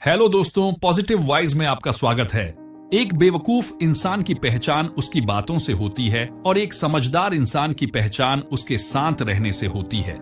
Hello दोस्तों, positive wise में आपका स्वागत है। एक बेवकूफ इंसान की पहचान उसकी बातों से होती है और एक समझदार इंसान की पहचान उसके शांत रहने से होती है।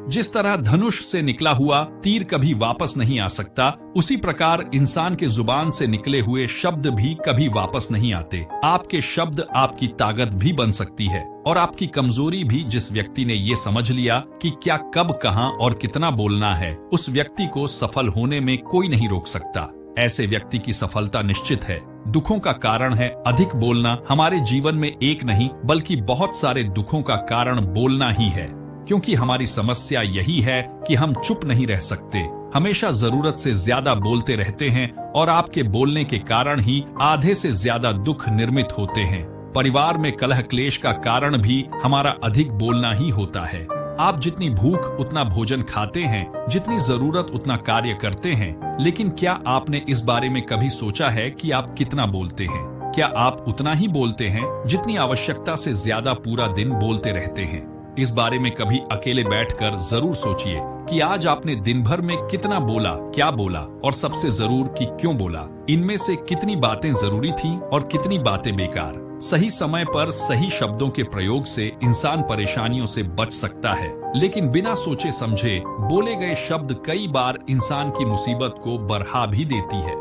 जिस तरह धनुष से निकला हुआ तीर कभी वापस नहीं आ सकता, उसी प्रकार इंसान के जुबान से निकले हुए शब्द भी कभी वापस नहीं आते। आपके शब्द आपकी ताकत भी बन सकती है और आपकी कमजोरी भी। जिस व्यक्ति ने ये समझ लिया कि क्या, कब, कहां और कितना बोलना है, उस व्यक्ति को सफल होने में कोई नहीं रोक सकता। ऐसे व्यक्ति की सफलता निश्चित है। दुखों का कारण है अधिक बोलना। हमारे जीवन में एक नहीं बल्कि बहुत सारे दुखों का कारण बोलना ही है, क्योंकि हमारी समस्या यही है कि हम चुप नहीं रह सकते, हमेशा जरूरत से ज्यादा बोलते रहते हैं और आपके बोलने के कारण ही आधे से ज्यादा दुख निर्मित होते हैं। परिवार में कलह क्लेश का कारण भी हमारा अधिक बोलना ही होता है। आप जितनी भूख उतना भोजन खाते हैं, जितनी जरूरत उतना कार्य करते हैं, लेकिन क्या आपने इस बारे में कभी सोचा है कि आप कितना बोलते हैं? क्या आप उतना ही बोलते हैं जितनी आवश्यकता से ज्यादा पूरा दिन बोलते रहते हैं? इस बारे में कभी अकेले बैठकर जरूर सोचिए कि आज आपने दिन भर में कितना बोला, क्या बोला और सबसे जरूर कि क्यों बोला। इनमें से कितनी बातें जरूरी थीं और कितनी बातें बेकार। सही समय पर सही शब्दों के प्रयोग से इंसान परेशानियों से बच सकता है, लेकिन बिना सोचे समझे बोले गए शब्द कई बार इंसान की मुसीबत को बढ़ा भी देती है।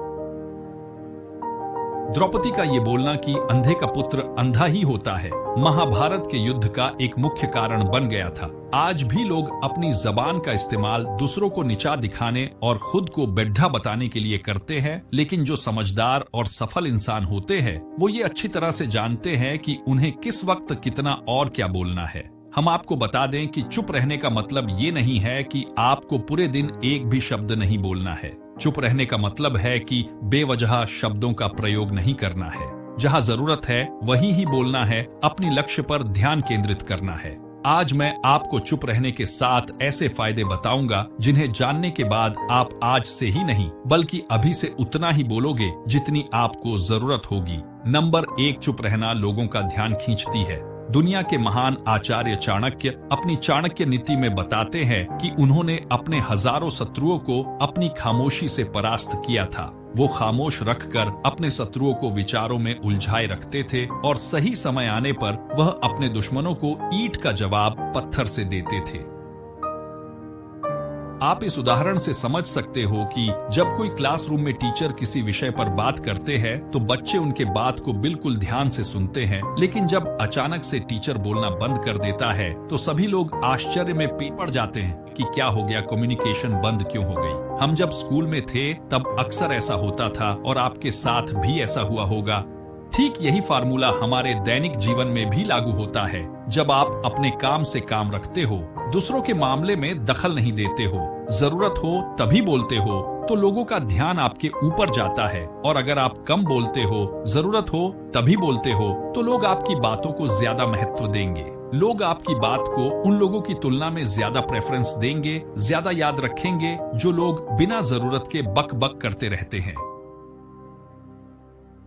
द्रौपदी का ये बोलना कि अंधे का पुत्र अंधा ही होता है, महाभारत के युद्ध का एक मुख्य कारण बन गया था। आज भी लोग अपनी जबान का इस्तेमाल दूसरों को नीचा दिखाने और खुद को बेढा बताने के लिए करते हैं, लेकिन जो समझदार और सफल इंसान होते हैं वो ये अच्छी तरह से जानते हैं कि उन्हें किस वक्त कितना और क्या बोलना है। हम आपको बता दें कि चुप रहने का मतलब ये नहीं है कि आपको पूरे दिन एक भी शब्द नहीं बोलना है। चुप रहने का मतलब है कि बेवजह शब्दों का प्रयोग नहीं करना है। जहां जरूरत है वहीं ही बोलना है, अपनी लक्ष्य पर ध्यान केंद्रित करना है। आज मैं आपको चुप रहने के 7 ऐसे फायदे बताऊंगा जिन्हें जानने के बाद आप आज से ही नहीं बल्कि अभी से उतना ही बोलोगे जितनी आपको जरूरत होगी। नंबर 1, चुप रहना लोगों का ध्यान खींचती है। दुनिया के महान आचार्य चाणक्य अपनी चाणक्य नीति में बताते हैं कि उन्होंने अपने हजारों शत्रुओं को अपनी खामोशी से परास्त किया था। वो खामोश रखकर अपने शत्रुओं को विचारों में उलझाए रखते थे और सही समय आने पर वह अपने दुश्मनों को ईंट का जवाब पत्थर से देते थे। आप इस उदाहरण से समझ सकते हो कि जब कोई क्लासरूम में टीचर किसी विषय पर बात करते हैं तो बच्चे उनके बात को बिल्कुल ध्यान से सुनते हैं, लेकिन जब अचानक से टीचर बोलना बंद कर देता है तो सभी लोग आश्चर्य में पड़ जाते हैं कि क्या हो गया, कम्युनिकेशन बंद क्यों हो गई। हम जब स्कूल में थे तब अक्सर ऐसा होता था और आपके साथ भी ऐसा हुआ होगा। ठीक यही फार्मूला हमारे दैनिक जीवन में भी लागू होता है। जब आप अपने काम से काम रखते हो, दूसरों के मामले में दखल नहीं देते हो, जरूरत हो तभी बोलते हो, तो लोगों का ध्यान आपके ऊपर जाता है। और अगर आप कम बोलते हो, जरूरत हो तभी बोलते हो, तो लोग आपकी बातों को ज्यादा महत्व देंगे। लोग आपकी बात को उन लोगों की तुलना में ज्यादा प्रेफरेंस देंगे, ज्यादा याद रखेंगे जो लोग बिना जरूरत के बक बक करते रहते हैं।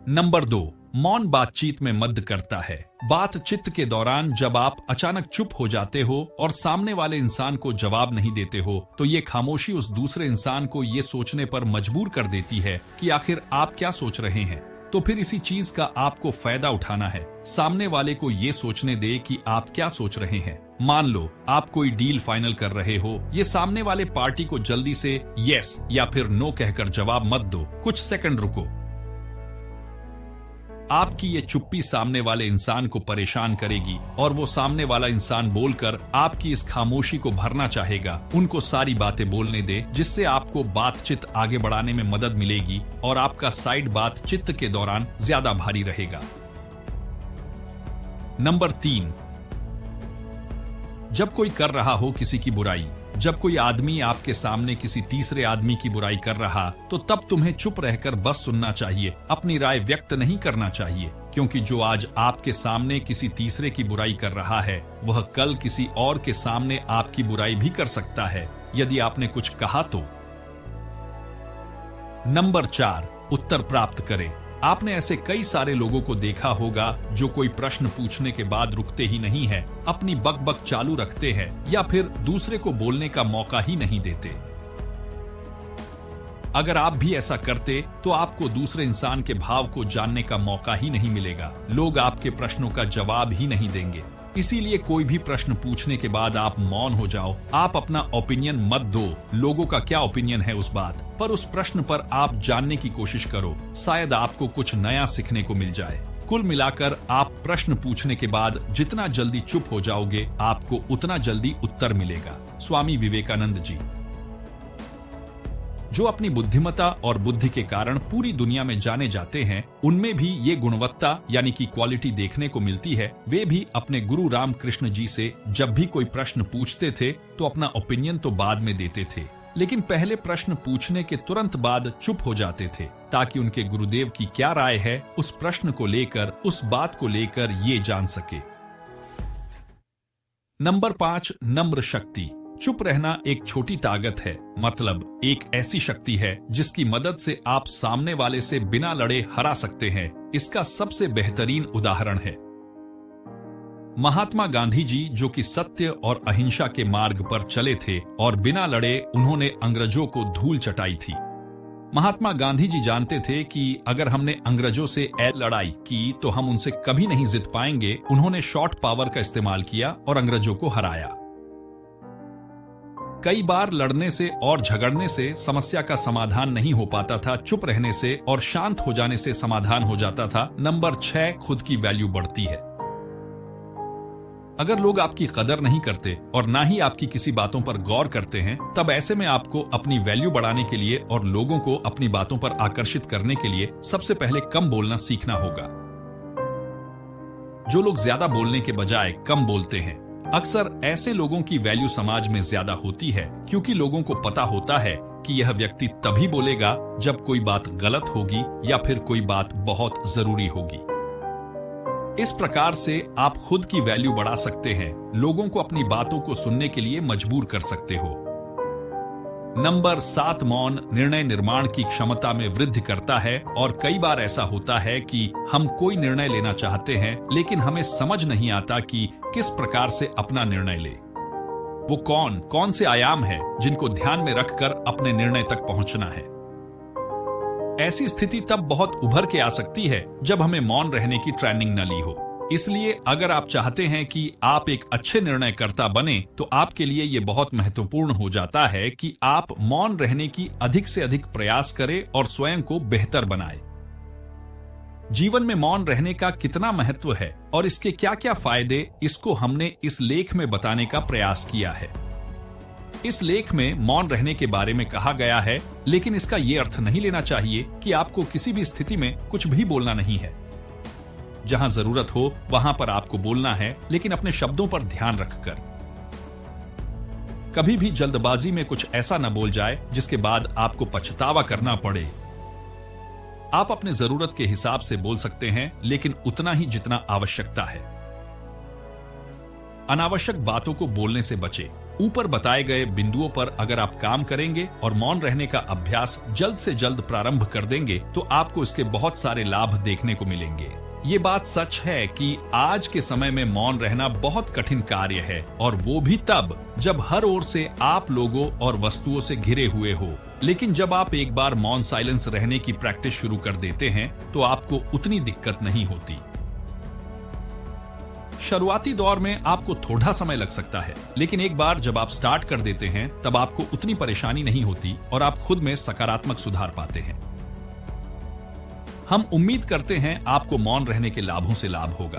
नंबर 2, मौन बातचीत में मदद करता है। बातचीत के दौरान जब आप अचानक चुप हो जाते हो और सामने वाले इंसान को जवाब नहीं देते हो, तो ये खामोशी उस दूसरे इंसान को ये सोचने पर मजबूर कर देती है कि आखिर आप क्या सोच रहे हैं। तो फिर इसी चीज का आपको फायदा उठाना है। सामने वाले को ये सोचने दे कि आप क्या सोच रहे हैं। मान लो आप कोई डील फाइनल कर रहे हो, ये सामने वाले पार्टी को जल्दी से यस या फिर नो कहकर जवाब मत दो, कुछ सेकंड रुको। आपकी ये चुप्पी सामने वाले इंसान को परेशान करेगी और वो सामने वाला इंसान बोलकर आपकी इस खामोशी को भरना चाहेगा। उनको सारी बातें बोलने दे, जिससे आपको बातचीत आगे बढ़ाने में मदद मिलेगी और आपका साइड बातचीत के दौरान ज्यादा भारी रहेगा। नंबर 3, जब कोई कर रहा हो किसी की बुराई, जब कोई आदमी आपके सामने किसी तीसरे आदमी की बुराई कर रहा, तो तब तुम्हें चुप रहकर बस सुनना चाहिए, अपनी राय व्यक्त नहीं करना चाहिए। क्योंकि जो आज आपके सामने किसी तीसरे की बुराई कर रहा है, वह कल किसी और के सामने आपकी बुराई भी कर सकता है, यदि आपने कुछ कहा तो। नंबर 4, उत्तर प्राप्त करें। आपने ऐसे कई सारे लोगों को देखा होगा जो कोई प्रश्न पूछने के बाद रुकते ही नहीं है, अपनी बक चालू रखते हैं या फिर दूसरे को बोलने का मौका ही नहीं देते। अगर आप भी ऐसा करते तो आपको दूसरे इंसान के भाव को जानने का मौका ही नहीं मिलेगा। लोग आपके प्रश्नों का जवाब ही नहीं देंगे। इसीलिए कोई भी प्रश्न पूछने के बाद आप मौन हो जाओ। आप अपना ओपिनियन मत दो। लोगों का क्या ओपिनियन है उस बात पर, उस प्रश्न पर आप जानने की कोशिश करो। शायद आपको कुछ नया सीखने को मिल जाए। कुल मिलाकर आप प्रश्न पूछने के बाद जितना जल्दी चुप हो जाओगे, आपको उतना जल्दी उत्तर मिलेगा। स्वामी विवेकानंद जी। जो अपनी बुद्धिमत्ता और बुद्धि के कारण पूरी दुनिया में जाने जाते हैं, उनमें भी ये गुणवत्ता यानी कि क्वालिटी देखने को मिलती है। वे भी अपने गुरु रामकृष्ण जी से जब भी कोई प्रश्न पूछते थे तो अपना ओपिनियन तो बाद में देते थे, लेकिन पहले प्रश्न पूछने के तुरंत बाद चुप हो जाते थे ताकि उनके गुरुदेव की क्या राय है उस प्रश्न को लेकर, उस बात को लेकर ये जान सके। नंबर 5, नम्र शक्ति। चुप रहना एक छोटी ताकत है, मतलब एक ऐसी शक्ति है जिसकी मदद से आप सामने वाले से बिना लड़े हरा सकते हैं। इसका सबसे बेहतरीन उदाहरण है महात्मा गांधी जी, जो कि सत्य और अहिंसा के मार्ग पर चले थे और बिना लड़े उन्होंने अंग्रेजों को धूल चटाई थी। महात्मा गांधी जी जानते थे कि अगर हमने अंग्रेजों से लड़ाई की तो हम उनसे कभी नहीं जीत पाएंगे। उन्होंने शॉर्ट पावर का इस्तेमाल किया और अंग्रेजों को हराया। कई बार लड़ने से और झगड़ने से समस्या का समाधान नहीं हो पाता था, चुप रहने से और शांत हो जाने से समाधान हो जाता था। नंबर 6, खुद की वैल्यू बढ़ती है। अगर लोग आपकी कदर नहीं करते और ना ही आपकी किसी बातों पर गौर करते हैं, तब ऐसे में आपको अपनी वैल्यू बढ़ाने के लिए और लोगों को अपनी बातों पर आकर्षित करने के लिए सबसे पहले कम बोलना सीखना होगा। जो लोग ज्यादा बोलने के बजाय कम बोलते हैं, अक्सर ऐसे लोगों की वैल्यू समाज में ज्यादा होती है, क्योंकि लोगों को पता होता है कि यह व्यक्ति तभी बोलेगा जब कोई बात गलत होगी या फिर कोई बात बहुत जरूरी होगी। इस प्रकार से आप खुद की वैल्यू बढ़ा सकते हैं, लोगों को अपनी बातों को सुनने के लिए मजबूर कर सकते हो। नंबर 7, मौन निर्णय निर्माण की क्षमता में वृद्धि करता है। और कई बार ऐसा होता है कि हम कोई निर्णय लेना चाहते हैं, लेकिन हमें समझ नहीं आता कि किस प्रकार से अपना निर्णय ले। वो कौन से आयाम है जिनको ध्यान में रखकर अपने निर्णय तक पहुंचना है। ऐसी स्थिति तब बहुत उभर के आ सकती है जब हमें मौन रहने की ट्रेनिंग न ली हो। इसलिए अगर आप चाहते हैं कि आप एक अच्छे निर्णयकर्ता बने, तो आपके लिए यह बहुत महत्वपूर्ण हो जाता है कि आप मौन रहने की अधिक से अधिक प्रयास करें और स्वयं को बेहतर बनाएं। जीवन में मौन रहने का कितना महत्व है और इसके क्या क्या फायदे, इसको हमने इस लेख में बताने का प्रयास किया है। इस लेख में मौन रहने के बारे में कहा गया है, लेकिन इसका यह अर्थ नहीं लेना चाहिए कि आपको किसी भी स्थिति में कुछ भी बोलना नहीं है। जहां जरूरत हो वहां पर आपको बोलना है, लेकिन अपने शब्दों पर ध्यान रखकर। कभी भी जल्दबाजी में कुछ ऐसा न बोल जाए जिसके बाद आपको पछतावा करना पड़े। आप अपने जरूरत के हिसाब से बोल सकते हैं, लेकिन उतना ही जितना आवश्यकता है। अनावश्यक बातों को बोलने से बचें। ऊपर बताए गए बिंदुओं पर अगर आप काम करेंगे और मौन रहने का अभ्यास जल्द से जल्द प्रारंभ कर देंगे, तो आपको इसके बहुत सारे लाभ देखने को मिलेंगे। ये बात सच है कि आज के समय में मौन रहना बहुत कठिन कार्य है, और वो भी तब जब हर ओर से आप लोगों और वस्तुओं से घिरे हुए हो। लेकिन जब आप एक बार मौन साइलेंस रहने की प्रैक्टिस शुरू कर देते हैं, तो आपको उतनी दिक्कत नहीं होती। शुरुआती दौर में आपको थोड़ा समय लग सकता है, लेकिन एक बार जब आप स्टार्ट कर देते हैं, तब आपको उतनी परेशानी नहीं होती और आप खुद में सकारात्मक सुधार पाते हैं। हम उम्मीद करते हैं आपको मौन रहने के लाभों से लाभ होगा।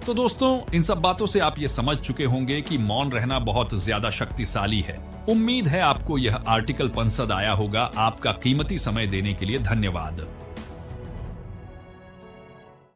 तो दोस्तों, इन सब बातों से आप ये समझ चुके होंगे कि मौन रहना बहुत ज्यादा शक्तिशाली है। उम्मीद है आपको यह आर्टिकल पसंद आया होगा। आपका कीमती समय देने के लिए धन्यवाद।